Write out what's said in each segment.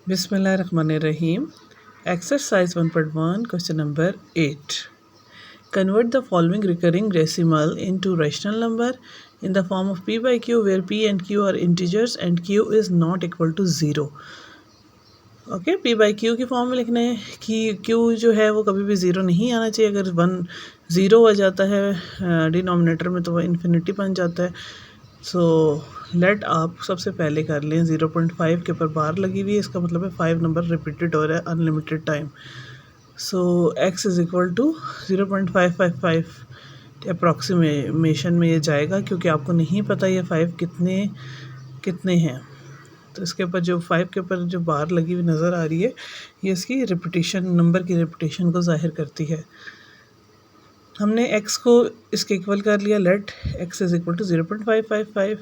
Bismillahirrahmanirrahim. Exercise 1.1, question number 8. Convert the following recurring decimal into rational number in the form of p by q, where p and q are integers and q is not equal to 0. Okay, p by q की form में लिखना है कि q जो है वो कभी भी ज़ीरो नहीं आना चाहिए। अगर 1 ज़ीरो हो जाता है डिनोमिनेटर में तो वह इन्फिनिटी बन जाता है। सो लेट आप सबसे पहले कर लें 0.5 के ऊपर बार लगी हुई है, इसका मतलब है 5 नंबर रिपीटेड हो रहा है unlimited time. So x is equal to 0.555 approximation में ये जाएगा, क्योंकि आपको नहीं पता ये 5 कितने हैं। तो इसके ऊपर जो 5 के ऊपर जो बार लगी हुई नज़र आ रही है, ये इसकी रिपीटेशन, नंबर की रिपीटेशन को जाहिर करती है। हमने x को इसके इक्वल कर लिया। Let x is equal to 0.555।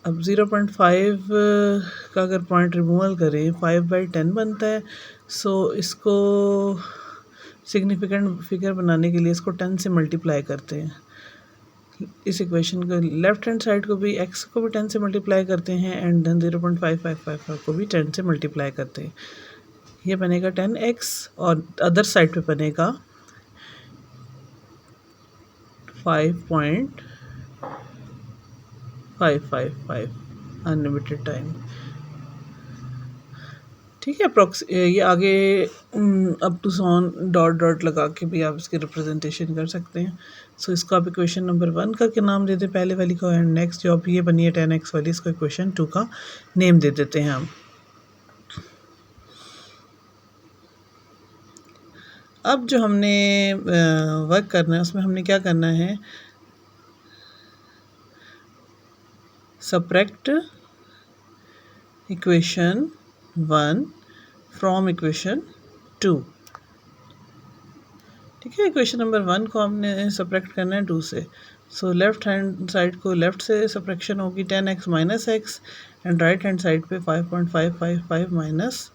अब 0.5 का अगर पॉइंट रिमूवल करें 5/10 बनता है। सो इसको सिग्निफिकेंट फिगर बनाने के लिए इसको 10 से मल्टीप्लाई करते हैं। इस इक्वेशन को लेफ्ट हैंड साइड को भी x को भी 10 से मल्टीप्लाई करते हैं एंड देन 0.555 को भी 10 से मल्टीप्लाई करते हैं। ये बनेगा 10x और अदर साइड पे बनेगा 5.555 अनलिमिटेड टाइम। ठीक है, ये आगे up to so on dot dot लगा के भी आप इसकी रिप्रेजेंटेशन कर सकते हैं। सो इसको आप इक्वेशन नंबर 1 का क्या नाम दे दें पहले वाली को, एंड नेक्स्ट जो अब ये बनी है 10x वाली, इसको इक्वेशन 2 का नेम दे देते हैं हम। अब जो हमने वर्क करना है उसमें हमने क्या करना है, सब्ट्रैक्ट इक्वेशन 1 फ्रॉम इक्वेशन 2। ठीक है, इक्वेशन नंबर 1 को हमने सब्ट्रैक्ट करना है 2 से। सो लेफ्ट हैंड साइड को लेफ्ट से सब्ट्रैक्शन होगी 10x minus x, and right hand side पे 5.555 minus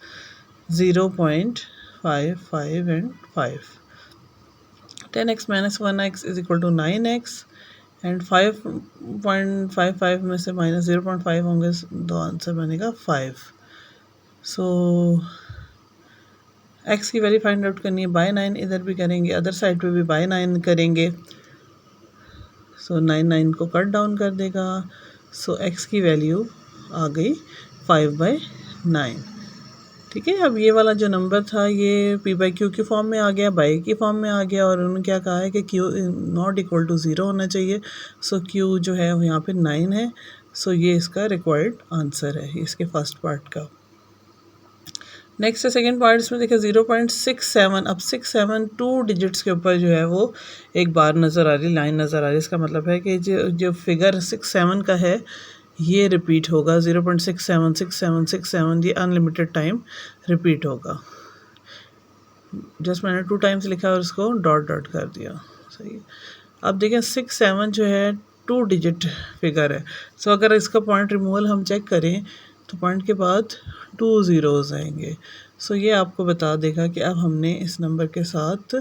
0.55 and 5। 10x minus 1x is equal to 9x, and 5.55 में से माइनस 0.5 होंगे तो आंसर बनेगा 5। सो x की वैल्यू फाइंड आउट करनी है बाय 9, इधर भी करेंगे, अदर साइड पे भी बाय 9 करेंगे। सो 9 को कट डाउन कर देगा। सो x की वैल्यू आ गई 5/9। ठीक है, अब ये वाला जो नंबर था ये p बाई क्यू की फॉर्म में आ गया, बाई की फॉर्म में आ गया, और उन्होंने क्या कहा है कि q नॉट इक्वल टू 0 होना चाहिए। सो q जो है यहाँ पे 9 है। सो ये इसका रिक्वायर्ड आंसर है इसके फर्स्ट पार्ट का। नेक्स्ट है सेकेंड पार्ट, इसमें देखिए 0.67। अब 6-7 2 डिजिट्स के ऊपर जो है वो एक बार नज़र आ रही, लाइन नज़र आ रही। इसका मतलब है कि जो फिगर 6-7 का है ये रिपीट होगा। 0.676767 ये अनलिमिटेड टाइम रिपीट होगा। जस्ट मैंने 2 टाइम्स लिखा और उसको डॉट डॉट कर दिया। सही है। अब देखें 6-7 जो है 2 डिजिट फिगर है। सो अगर इसका पॉइंट रिमूवल हम चेक करें तो पॉइंट के बाद 2 ज़ीरोज़ आएंगे। सो ये आपको बता देगा कि अब हमने इस नंबर के साथ,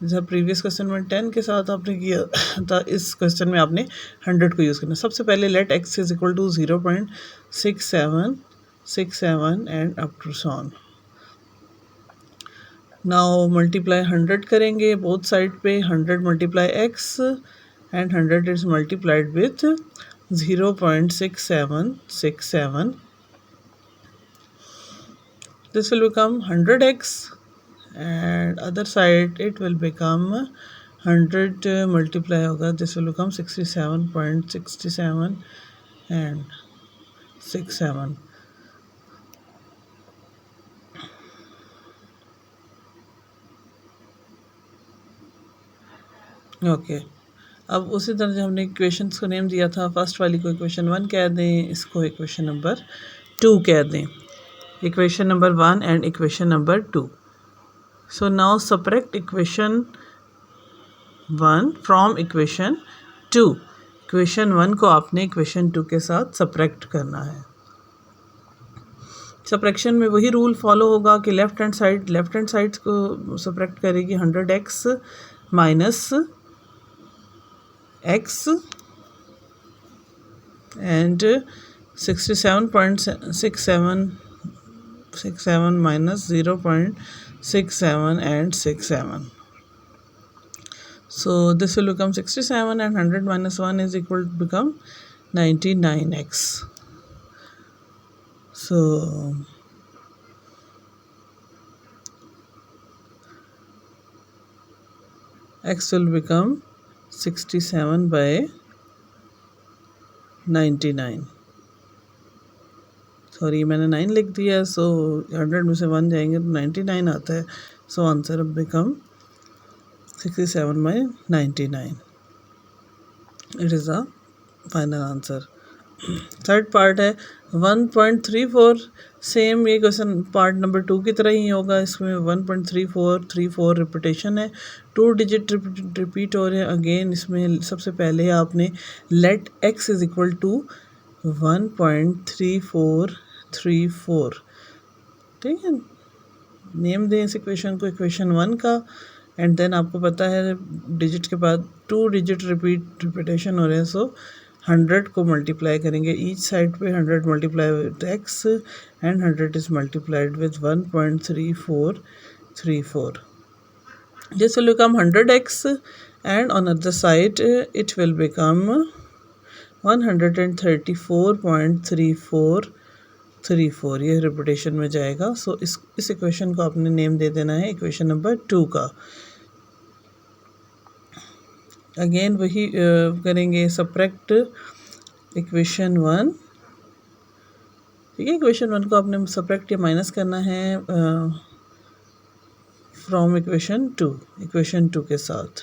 जब प्रीवियस क्वेश्चन में 10 के साथ आपने किया था, इस क्वेश्चन में आपने 100 को यूज़ करना। सबसे पहले let x is equal to 0.6767 and up to so on. Now multiply 100 करेंगे बोथ साइड पे। 100 multiply x and 100 is multiplied with 0.6767. This will become 100x, and other side it will become 100 multiply होगा, this will become 67.67 and 67. Okay, अब उसी तरह जो हमने equations को name दिया था, फर्स्ट वाली को इक्वेशन 1 कह दें, इसको इक्वेशन नंबर 2 कह दें। Equation number 1 and equation number 2। So now subtract equation 1 from equation 2। Equation 1 को आपने इक्वेशन 2 के साथ सब्ट्रैक्ट करना है। सब्ट्रैक्शन में वही रूल फॉलो होगा कि लेफ्ट हैंड साइड को सब्ट्रैक्ट करेगी 100x minus x and 67.67 67 minus 0.67 and 67. So this will become 67 and 100 minus 1 is equal to become 99x. So x will become 67 by 99. Sorry मैंने 9 लिख दिया, सो 100 में से 1 जाएंगे तो 99 आता है. सो आंसर अब become 67 by 99. It is the final answer. Third part है 1.34. सेम ये क्वेश्चन पार्ट नंबर 2 की तरह ही होगा. इसमें 1.3434 रिपीटेशन है, 2 डिजिट रिपीट हो रहे हैं. अगेन इसमें सबसे पहले आपने let x is equal to 1.3434, ठीक है. नेम दें इस इक्वेशन को इक्वेशन 1 का, एंड देन आपको पता है डिजिट के बाद 2 डिजिट रिपीटेशन हो रहे हैं. सो 100 को मल्टीप्लाई करेंगे ईच साइड पे. 100 multiply with x and 100 is multiplied with 1.3434. This will become 100x and on other side it will become 134.3434. ये रिपीटेशन में जाएगा. सो इस इक्वेशन को आपने नेम दे देना है इक्वेशन नंबर 2 का. अगेन वही करेंगे सब्ट्रैक्ट इक्वेशन 1, ठीक है. इक्वेशन 1 को आपने सब्ट्रैक्ट या माइनस करना है फ्रॉम इक्वेशन 2 के साथ.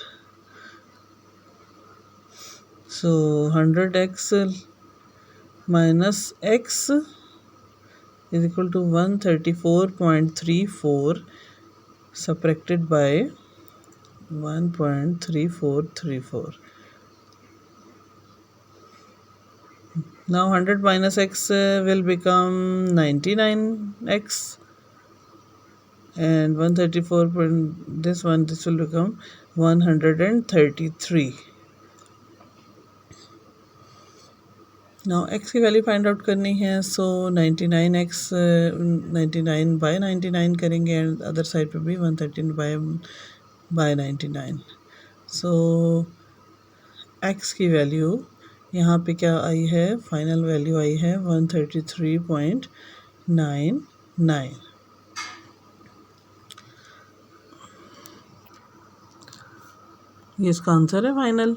सो 100x minus x is equal to 134.34 subtracted by 1.3434. Now 100 minus x will become 99x, and 134. This will become 133. Now x की वैल्यू फाइंड आउट करनी है. सो 99x 99 बाय 99 करेंगे, एंड अदर साइड पे भी 113 बाय 99. सो x की value यहाँ पे क्या आई है, फाइनल वैल्यू आई है 133.99. ये इसका आंसर है फाइनल.